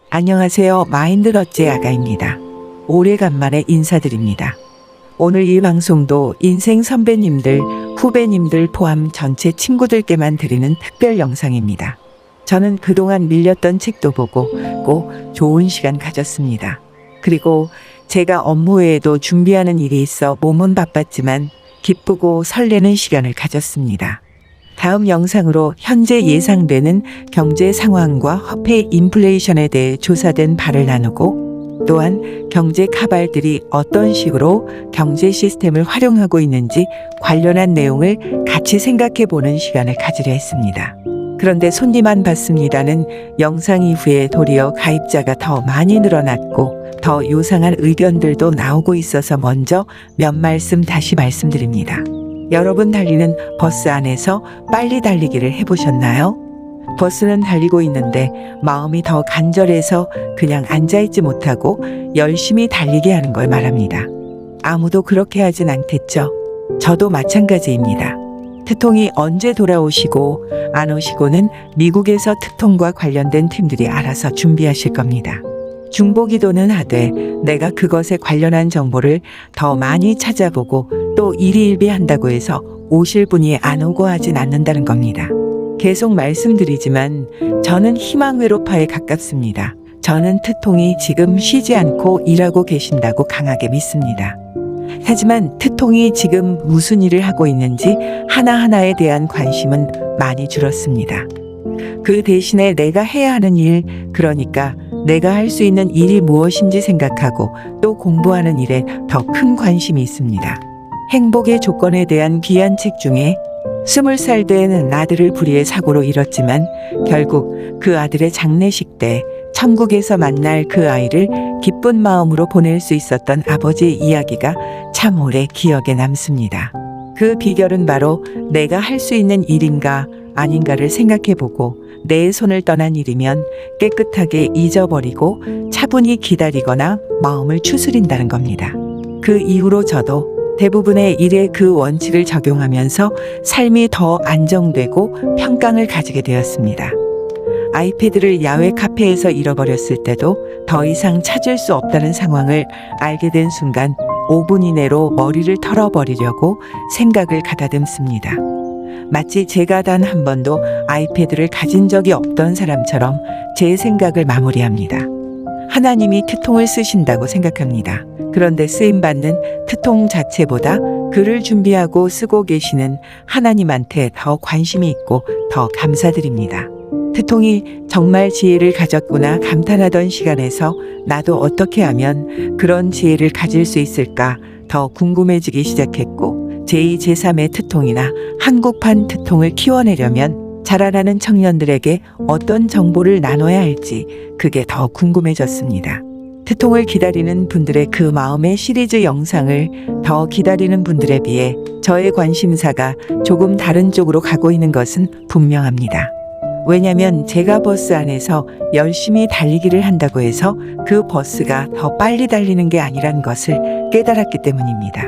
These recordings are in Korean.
안녕하세요. 마인드러찌 아가입니다. 오래간만에 인사드립니다. 오늘 이 방송도 인생 선배님들, 후배님들 포함 전체 친구들께만 드리는 특별 영상입니다. 저는 그동안 밀렸던 책도 보고 꼭 좋은 시간 가졌습니다. 그리고 제가 업무 외에도 준비하는 일이 있어 몸은 바빴지만 기쁘고 설레는 시간을 가졌습니다. 다음 영상으로 현재 예상되는 경제 상황과 화폐 인플레이션에 대해 조사된 바를 나누고 또한 경제 카발들이 어떤 식으로 경제 시스템을 활용하고 있는지 관련한 내용을 같이 생각해 보는 시간을 가지려 했습니다. 그런데 손님만 받습니다는 영상 이후에 도리어 가입자가 더 많이 늘어났고 더 요상한 의견들도 나오고 있어서 먼저 몇 말씀 다시 말씀드립니다. 여러분 달리는 버스 안에서 빨리 달리기를 해보셨나요? 버스는 달리고 있는데 마음이 더 간절해서 그냥 앉아있지 못하고 열심히 달리게 하는 걸 말합니다. 아무도 그렇게 하진 않겠죠. 저도 마찬가지입니다. 특통이 언제 돌아오시고 안 오시고는 미국에서 특통과 관련된 팀들이 알아서 준비하실 겁니다. 중보기도는 하되 내가 그것에 관련한 정보를 더 많이 찾아보고 또 일희일비한다고 해서 오실 분이 안 오고 하진 않는다는 겁니다. 계속 말씀드리지만 저는 희망회로파에 가깝습니다. 저는 특통이 지금 쉬지 않고 일하고 계신다고 강하게 믿습니다. 하지만 특통이 지금 무슨 일을 하고 있는지 하나하나에 대한 관심은 많이 줄었습니다. 그 대신에 내가 해야 하는 일, 그러니까 내가 할 수 있는 일이 무엇인지 생각하고 또 공부하는 일에 더 큰 관심이 있습니다. 행복의 조건에 대한 귀한 책 중에 20살 된 아들을 불의의 사고로 잃었지만 결국 그 아들의 장례식 때 천국에서 만날 그 아이를 기쁜 마음으로 보낼 수 있었던 아버지의 이야기가 참 오래 기억에 남습니다. 그 비결은 바로 내가 할 수 있는 일인가 아닌가를 생각해보고 내 손을 떠난 일이면 깨끗하게 잊어버리고 차분히 기다리거나 마음을 추스린다는 겁니다. 그 이후로 저도 대부분의 일에 그 원칙을 적용하면서 삶이 더 안정되고 평강을 가지게 되었습니다. 아이패드를 야외 카페에서 잃어버렸을 때도 더 이상 찾을 수 없다는 상황을 알게 된 순간 5분 이내로 머리를 털어버리려고 생각을 가다듬습니다. 마치 제가 단 한 번도 아이패드를 가진 적이 없던 사람처럼 제 생각을 마무리합니다. 하나님이 특통을 쓰신다고 생각합니다. 그런데 쓰임받는 특통 자체보다 글을 준비하고 쓰고 계시는 하나님한테 더 관심이 있고 더 감사드립니다. 특통이 정말 지혜를 가졌구나 감탄하던 시간에서 나도 어떻게 하면 그런 지혜를 가질 수 있을까 더 궁금해지기 시작했고 제2, 제3의 특통이나 한국판 특통을 키워내려면 자라나는 청년들에게 어떤 정보를 나눠야 할지 그게 더 궁금해졌습니다. 특통을 기다리는 분들의 그 마음의 시리즈 영상을 더 기다리는 분들에 비해 저의 관심사가 조금 다른 쪽으로 가고 있는 것은 분명합니다. 왜냐면 제가 버스 안에서 열심히 달리기를 한다고 해서 그 버스가 더 빨리 달리는 게 아니란 것을 깨달았기 때문입니다.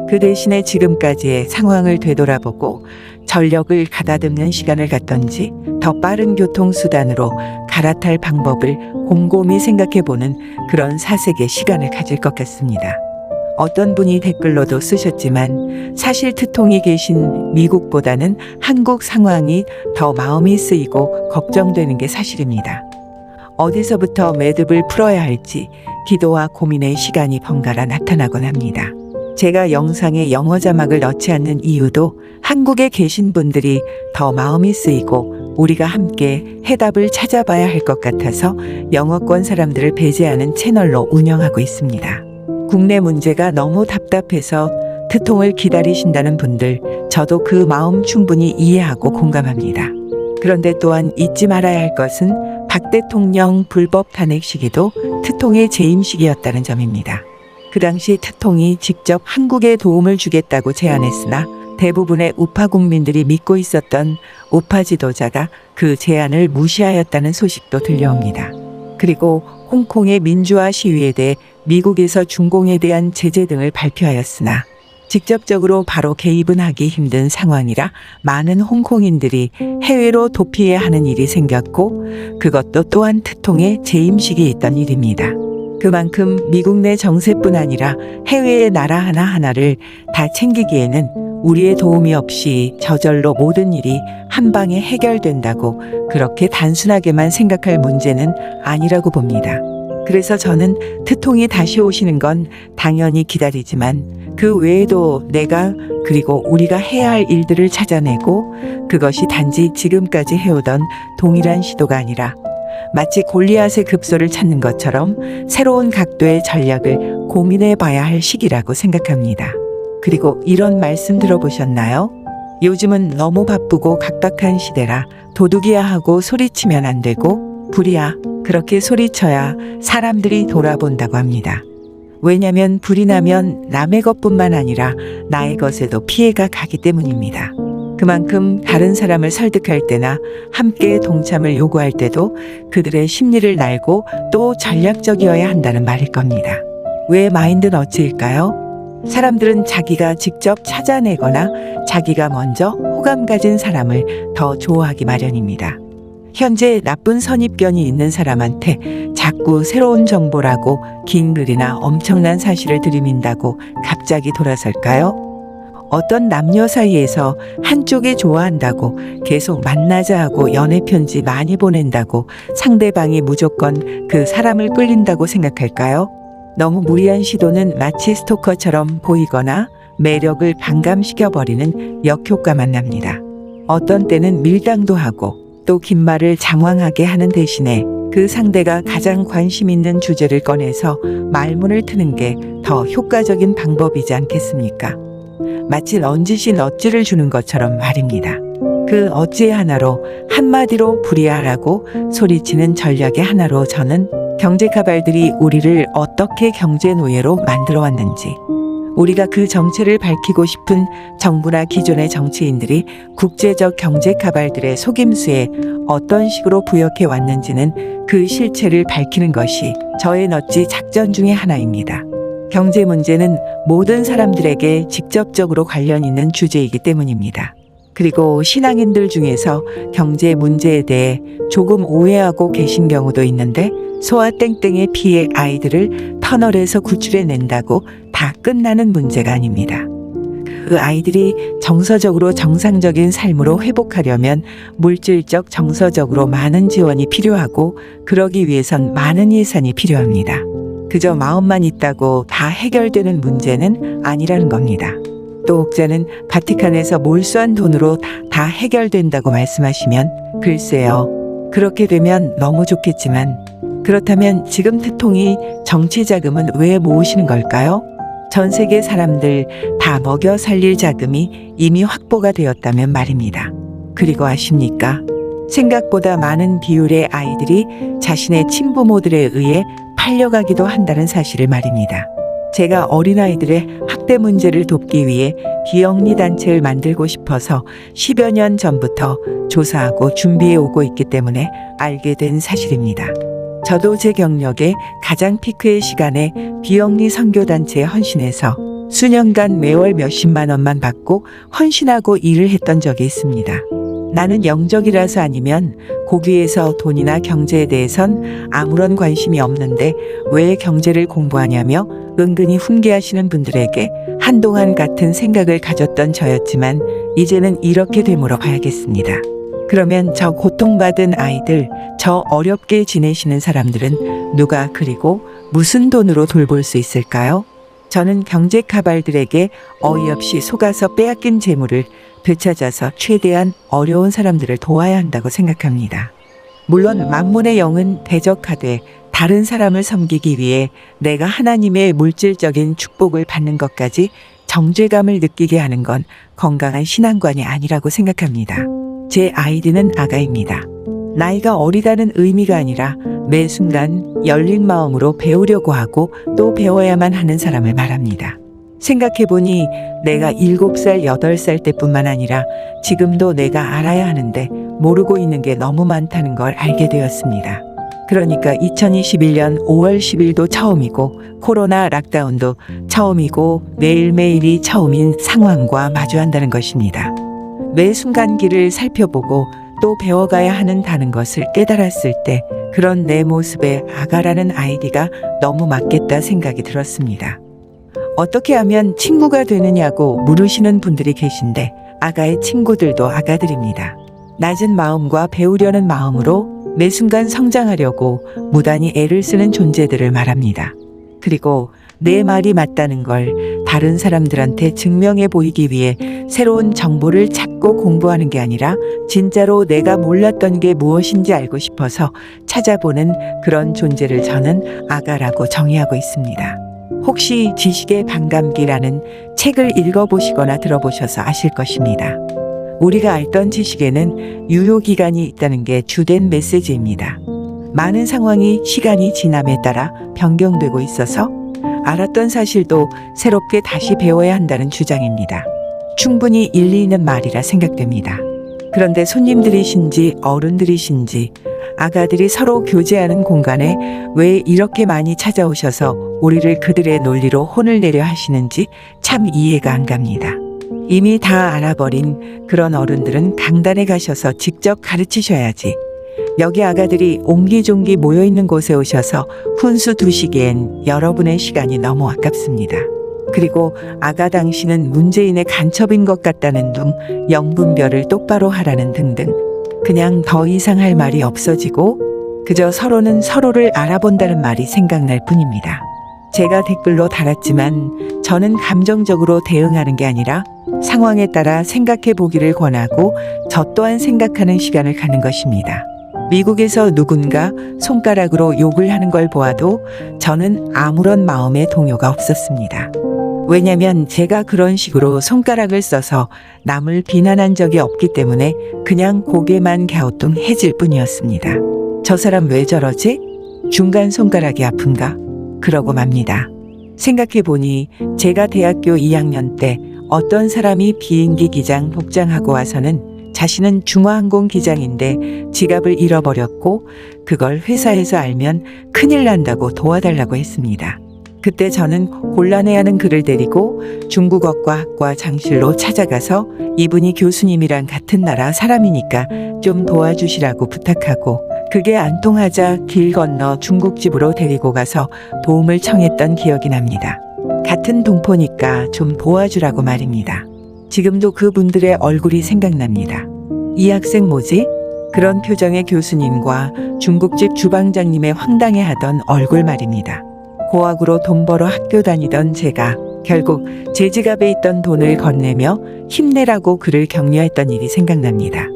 그 대신에 지금까지의 상황을 되돌아보고 전력을 가다듬는 시간을 갖던지 더 빠른 교통수단으로 갈아탈 방법을 곰곰이 생각해보는 그런 사색의 시간을 가질 것 같습니다. 어떤 분이 댓글로도 쓰셨지만 사실 특통이 계신 미국보다는 한국 상황이 더 마음이 쓰이고 걱정되는 게 사실입니다. 어디서부터 매듭을 풀어야 할지 기도와 고민의 시간이 번갈아 나타나곤 합니다. 제가 영상에 영어 자막을 넣지 않는 이유도 한국에 계신 분들이 더 마음이 쓰이고 우리가 함께 해답을 찾아봐야 할 것 같아서 영어권 사람들을 배제하는 채널로 운영하고 있습니다. 국내 문제가 너무 답답해서 특통을 기다리신다는 분들, 저도 그 마음 충분히 이해하고 공감합니다. 그런데 또한 잊지 말아야 할 것은 박 대통령 불법 탄핵 시기도 특통의 재임 시기였다는 점입니다. 그 당시 특통이 직접 한국에 도움을 주겠다고 제안했으나 대부분의 우파 국민들이 믿고 있었던 우파 지도자가 그 제안을 무시하였다는 소식도 들려옵니다. 그리고 홍콩의 민주화 시위에 대해 미국에서 중공에 대한 제재 등을 발표하였으나 직접적으로 바로 개입은 하기 힘든 상황이라 많은 홍콩인들이 해외로 도피해야 하는 일이 생겼고 그것도 또한 특통의 재임식이 있던 일입니다. 그만큼 미국 내 정세뿐 아니라 해외의 나라 하나하나를 다 챙기기에는 우리의 도움이 없이 저절로 모든 일이 한 방에 해결된다고 그렇게 단순하게만 생각할 문제는 아니라고 봅니다. 그래서 저는 특통이 다시 오시는 건 당연히 기다리지만 그 외에도 내가 그리고 우리가 해야 할 일들을 찾아내고 그것이 단지 지금까지 해오던 동일한 시도가 아니라 마치 골리앗의 급소를 찾는 것처럼 새로운 각도의 전략을 고민해 봐야 할 시기라고 생각합니다. 그리고 이런 말씀 들어보셨나요? 요즘은 너무 바쁘고 각박한 시대라 도둑이야 하고 소리치면 안 되고 불이야 그렇게 소리쳐야 사람들이 돌아본다고 합니다. 왜냐면 불이 나면 남의 것뿐만 아니라 나의 것에도 피해가 가기 때문입니다. 그만큼 다른 사람을 설득할 때나 함께 동참을 요구할 때도 그들의 심리를 날고 또 전략적이어야 한다는 말일 겁니다. 왜 마인드 너츠일까요? 사람들은 자기가 직접 찾아내거나 자기가 먼저 호감 가진 사람을 더 좋아하기 마련입니다. 현재 나쁜 선입견이 있는 사람한테 자꾸 새로운 정보라고 긴 글이나 엄청난 사실을 들이민다고 갑자기 돌아설까요? 어떤 남녀 사이에서 한쪽이 좋아한다고 계속 만나자 하고 연애 편지 많이 보낸다고 상대방이 무조건 그 사람을 끌린다고 생각할까요? 너무 무리한 시도는 마치 스토커처럼 보이거나 매력을 반감시켜버리는 역효과만 납니다. 어떤 때는 밀당도 하고 또 긴 말을 장황하게 하는 대신에 그 상대가 가장 관심 있는 주제를 꺼내서 말문을 트는 게 더 효과적인 방법이지 않겠습니까? 마치 넌지시 넛지를 주는 것처럼 말입니다. 그 어찌 하나로 한마디로 불이야라고 소리치는 전략의 하나로 저는 경제가발들이 우리를 어떻게 경제노예로 만들어 왔는지, 우리가 그 정체를 밝히고 싶은 정부나 기존의 정치인들이 국제적 경제가발들의 속임수에 어떤 식으로 부역해 왔는지는 그 실체를 밝히는 것이 저의 넛지 작전 중의 하나입니다. 경제 문제는 모든 사람들에게 직접적으로 관련 있는 주제이기 때문입니다. 그리고 신앙인들 중에서 경제 문제에 대해 조금 오해하고 계신 경우도 있는데 소아 땡땡의 피해 아이들을 터널에서 구출해낸다고 다 끝나는 문제가 아닙니다. 그 아이들이 정서적으로 정상적인 삶으로 회복하려면 물질적, 정서적으로 많은 지원이 필요하고 그러기 위해선 많은 예산이 필요합니다. 그저 마음만 있다고 다 해결되는 문제는 아니라는 겁니다. 또 혹자는 바티칸에서 몰수한 돈으로 다 해결된다고 말씀하시면 글쎄요. 그렇게 되면 너무 좋겠지만 그렇다면 지금 특통이 정치 자금은 왜 모으시는 걸까요? 전 세계 사람들 다 먹여 살릴 자금이 이미 확보가 되었다면 말입니다. 그리고 아십니까? 생각보다 많은 비율의 아이들이 자신의 친부모들에 의해 팔려가기도 한다는 사실을 말입니다. 제가 어린아이들의 학대 문제를 돕기 위해 비영리 단체를 만들고 싶어서 10여 년 전부터 조사하고 준비해 오고 있기 때문에 알게 된 사실입니다. 저도 제 경력의 가장 피크의 시간에 비영리 선교단체에 헌신해서 수년간 매월 몇십만 원만 받고 헌신하고 일을 했던 적이 있습니다. 나는 영적이라서 아니면 고귀에서 돈이나 경제에 대해선 아무런 관심이 없는데 왜 경제를 공부하냐며 은근히 훈계하시는 분들에게 한동안 같은 생각을 가졌던 저였지만 이제는 이렇게 되물어 봐야겠습니다. 그러면 저 고통받은 아이들, 저 어렵게 지내시는 사람들은 누가 그리고 무슨 돈으로 돌볼 수 있을까요? 저는 경제 카발들에게 어이없이 속아서 빼앗긴 재물을 되찾아서 최대한 어려운 사람들을 도와야 한다고 생각합니다. 물론 만문의 영은 대적하되 다른 사람을 섬기기 위해 내가 하나님의 물질적인 축복을 받는 것까지 정죄감을 느끼게 하는 건 건강한 신앙관이 아니라고 생각합니다. 제 아이디는 아가입니다. 나이가 어리다는 의미가 아니라 매 순간 열린 마음으로 배우려고 하고 또 배워야만 하는 사람을 말합니다. 생각해보니 내가 7살, 8살 때뿐만 아니라 지금도 내가 알아야 하는데 모르고 있는 게 너무 많다는 걸 알게 되었습니다. 그러니까 2021년 5월 10일도 처음이고 코로나 락다운도 처음이고 매일매일이 처음인 상황과 마주한다는 것입니다. 매 순간기를 살펴보고 또 배워가야 한다는 것을 깨달았을 때 그런 내 모습에 아가라는 아이디가 너무 맞겠다 생각이 들었습니다. 어떻게 하면 친구가 되느냐고 물으시는 분들이 계신데 아가의 친구들도 아가들입니다. 낮은 마음과 배우려는 마음으로 매 순간 성장하려고 무단히 애를 쓰는 존재들을 말합니다. 그리고 내 말이 맞다는 걸 다른 사람들한테 증명해 보이기 위해 새로운 정보를 찾고 공부하는 게 아니라 진짜로 내가 몰랐던 게 무엇인지 알고 싶어서 찾아보는 그런 존재를 저는 아가라고 정의하고 있습니다. 혹시 지식의 반감기라는 책을 읽어보시거나 들어보셔서 아실 것입니다. 우리가 알던 지식에는 유효기간이 있다는 게 주된 메시지입니다. 많은 상황이 시간이 지남에 따라 변경되고 있어서 알았던 사실도 새롭게 다시 배워야 한다는 주장입니다. 충분히 일리 있는 말이라 생각됩니다. 그런데 손님들이신지 어른들이신지 아가들이 서로 교제하는 공간에 왜 이렇게 많이 찾아오셔서 우리를 그들의 논리로 혼을 내려 하시는지 참 이해가 안 갑니다. 이미 다 알아버린 그런 어른들은 강단에 가셔서 직접 가르치셔야지. 여기 아가들이 옹기종기 모여있는 곳에 오셔서 훈수 두시기엔 여러분의 시간이 너무 아깝습니다. 그리고 아가 당신은 문재인의 간첩인 것 같다는 둥, 영분별을 똑바로 하라는 등등. 그냥 더 이상 할 말이 없어지고 그저 서로는 서로를 알아본다는 말이 생각날 뿐입니다. 제가 댓글로 달았지만 저는 감정적으로 대응하는 게 아니라 상황에 따라 생각해 보기를 권하고 저 또한 생각하는 시간을 갖는 것입니다. 미국에서 누군가 손가락으로 욕을 하는 걸 보아도 저는 아무런 마음의 동요가 없었습니다. 왜냐면 제가 그런 식으로 손가락을 써서 남을 비난한 적이 없기 때문에 그냥 고개만 갸우뚱해질 뿐이었습니다. 저 사람 왜 저러지? 중간 손가락이 아픈가? 그러고 맙니다. 생각해보니 제가 대학교 2학년 때 어떤 사람이 비행기 기장 복장하고 와서는 자신은 중화항공 기장인데 지갑을 잃어버렸고 그걸 회사에서 알면 큰일 난다고 도와달라고 했습니다. 그때 저는 곤란해하는 그를 데리고 중국어과 학과 장실로 찾아가서 이분이 교수님이랑 같은 나라 사람이니까 좀 도와주시라고 부탁하고 그게 안 통하자 길 건너 중국집으로 데리고 가서 도움을 청했던 기억이 납니다. 같은 동포니까 좀 도와주라고 말입니다. 지금도 그분들의 얼굴이 생각납니다. 이 학생 뭐지? 그런 표정의 교수님과 중국집 주방장님의 황당해하던 얼굴 말입니다. 고학으로 돈 벌어 학교 다니던 제가 결국 제 지갑에 있던 돈을 건네며 힘내라고 그를 격려했던 일이 생각납니다.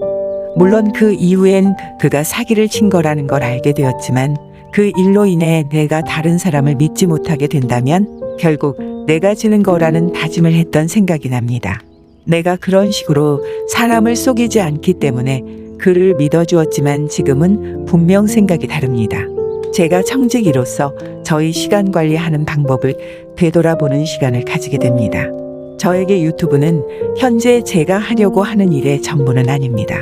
물론 그 이후엔 그가 사기를 친 거라는 걸 알게 되었지만 그 일로 인해 내가 다른 사람을 믿지 못하게 된다면 결국 내가 지는 거라는 다짐을 했던 생각이 납니다. 내가 그런 식으로 사람을 속이지 않기 때문에 그를 믿어주었지만 지금은 분명 생각이 다릅니다. 제가 청직이로서 저희 시간 관리하는 방법을 되돌아보는 시간을 가지게 됩니다. 저에게 유튜브는 현재 제가 하려고 하는 일의 전부는 아닙니다.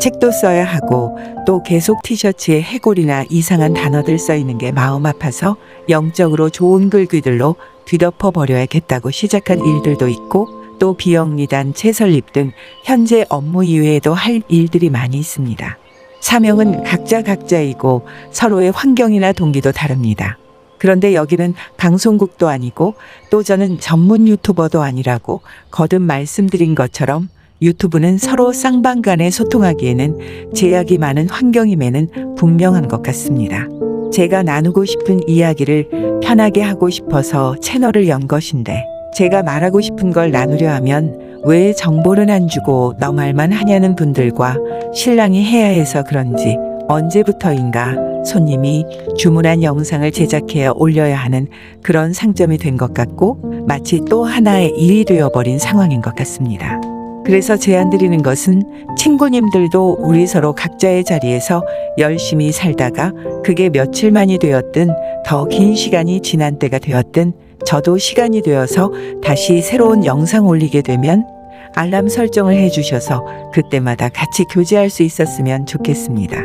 책도 써야 하고 또 계속 티셔츠에 해골이나 이상한 단어들 써 있는 게 마음 아파서 영적으로 좋은 글귀들로 뒤덮어 버려야겠다고 시작한 일들도 있고 또 비영리단, 채설립 등 현재 업무 이외에도 할 일들이 많이 있습니다. 사명은 각자 각자이고 서로의 환경이나 동기도 다릅니다. 그런데 여기는 방송국도 아니고 또 저는 전문 유튜버도 아니라고 거듭 말씀드린 것처럼 유튜브는 서로 쌍방간에 소통하기에는 제약이 많은 환경임에는 분명한 것 같습니다. 제가 나누고 싶은 이야기를 편하게 하고 싶어서 채널을 연 것인데 제가 말하고 싶은 걸 나누려 하면 왜 정보는 안 주고 너 말만 하냐는 분들과 신랑이 해야 해서 그런지 언제부터인가 손님이 주문한 영상을 제작해 올려야 하는 그런 상점이 된 것 같고 마치 또 하나의 일이 되어버린 상황인 것 같습니다. 그래서 제안드리는 것은 친구님들도 우리 서로 각자의 자리에서 열심히 살다가 그게 며칠만이 되었든 더 긴 시간이 지난 때가 되었든 저도 시간이 되어서 다시 새로운 영상 올리게 되면 알람 설정을 해주셔서 그때마다 같이 교제할 수 있었으면 좋겠습니다.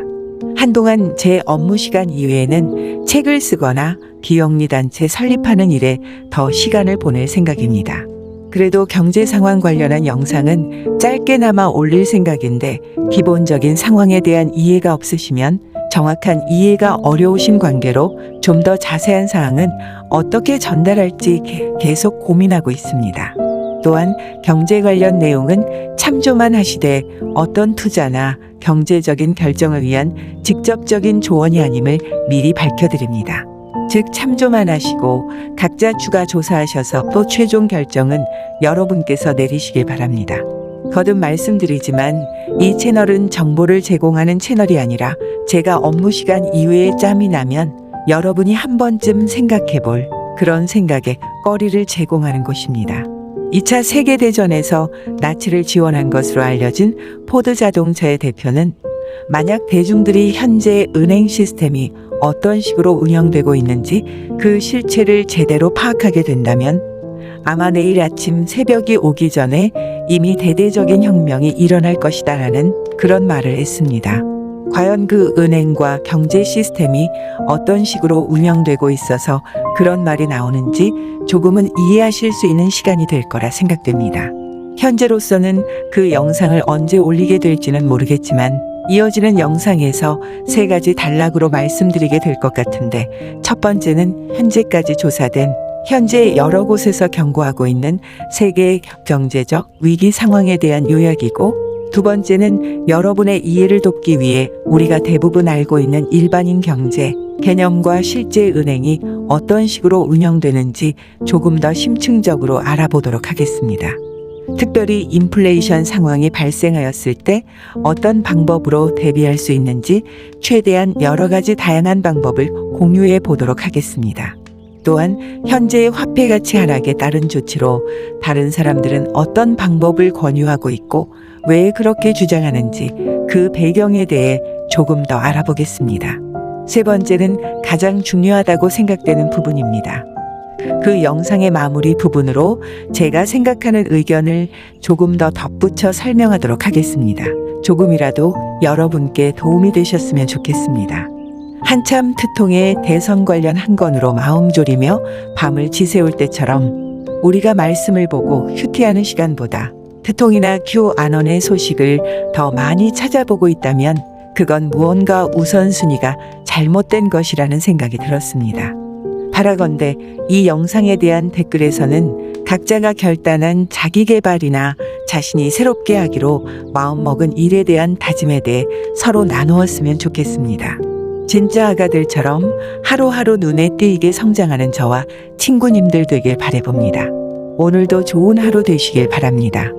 한동안 제 업무 시간 이외에는 책을 쓰거나 비영리단체 설립하는 일에 더 시간을 보낼 생각입니다. 그래도 경제 상황 관련한 영상은 짧게나마 올릴 생각인데 기본적인 상황에 대한 이해가 없으시면 정확한 이해가 어려우신 관계로 좀 더 자세한 사항은 어떻게 전달할지 계속 고민하고 있습니다. 또한 경제 관련 내용은 참조만 하시되 어떤 투자나 경제적인 결정을 위한 직접적인 조언이 아님을 미리 밝혀드립니다. 즉 참조만 하시고 각자 추가 조사하셔서 또 최종 결정은 여러분께서 내리시길 바랍니다. 거듭 말씀드리지만 이 채널은 정보를 제공하는 채널이 아니라 제가 업무 시간 이외에 짬이 나면 여러분이 한 번쯤 생각해볼 그런 생각에 거리를 제공하는 곳입니다. 2차 세계대전에서 나치를 지원한 것으로 알려진 포드 자동차의 대표는 만약 대중들이 현재 은행 시스템이 어떤 식으로 운영되고 있는지 그 실체를 제대로 파악하게 된다면 아마 내일 아침 새벽이 오기 전에 이미 대대적인 혁명이 일어날 것이다라는 그런 말을 했습니다. 과연 그 은행과 경제 시스템이 어떤 식으로 운영되고 있어서 그런 말이 나오는지 조금은 이해하실 수 있는 시간이 될 거라 생각됩니다. 현재로서는 그 영상을 언제 올리게 될지는 모르겠지만 이어지는 영상에서 3가지 단락으로 말씀드리게 될 것 같은데, 첫 번째는 현재까지 조사된 현재 여러 곳에서 경고하고 있는 세계의 경제적 위기 상황에 대한 요약이고, 두 번째는 여러분의 이해를 돕기 위해 우리가 대부분 알고 있는 일반인 경제 개념과 실제 은행이 어떤 식으로 운영되는지 조금 더 심층적으로 알아보도록 하겠습니다. 특별히 인플레이션 상황이 발생하였을 때 어떤 방법으로 대비할 수 있는지 최대한 여러 가지 다양한 방법을 공유해 보도록 하겠습니다. 또한 현재의 화폐 가치 하락에 따른 조치로 다른 사람들은 어떤 방법을 권유하고 있고 왜 그렇게 주장하는지 그 배경에 대해 조금 더 알아보겠습니다. 세 번째는 가장 중요하다고 생각되는 부분입니다. 그 영상의 마무리 부분으로 제가 생각하는 의견을 조금 더 덧붙여 설명하도록 하겠습니다. 조금이라도 여러분께 도움이 되셨으면 좋겠습니다. 한참 트통의 대선 관련 한 건으로 마음 졸이며 밤을 지새울 때처럼 우리가 말씀을 보고 휴티하는 시간보다 트통이나 QAnon의 소식을 더 많이 찾아보고 있다면 그건 무언가 우선순위가 잘못된 것이라는 생각이 들었습니다. 바라건대 이 영상에 대한 댓글에서는 각자가 결단한 자기개발이나 자신이 새롭게 하기로 마음먹은 일에 대한 다짐에 대해 서로 나누었으면 좋겠습니다. 진짜 아가들처럼 하루하루 눈에 띄게 성장하는 저와 친구님들 되길 바라봅니다. 오늘도 좋은 하루 되시길 바랍니다.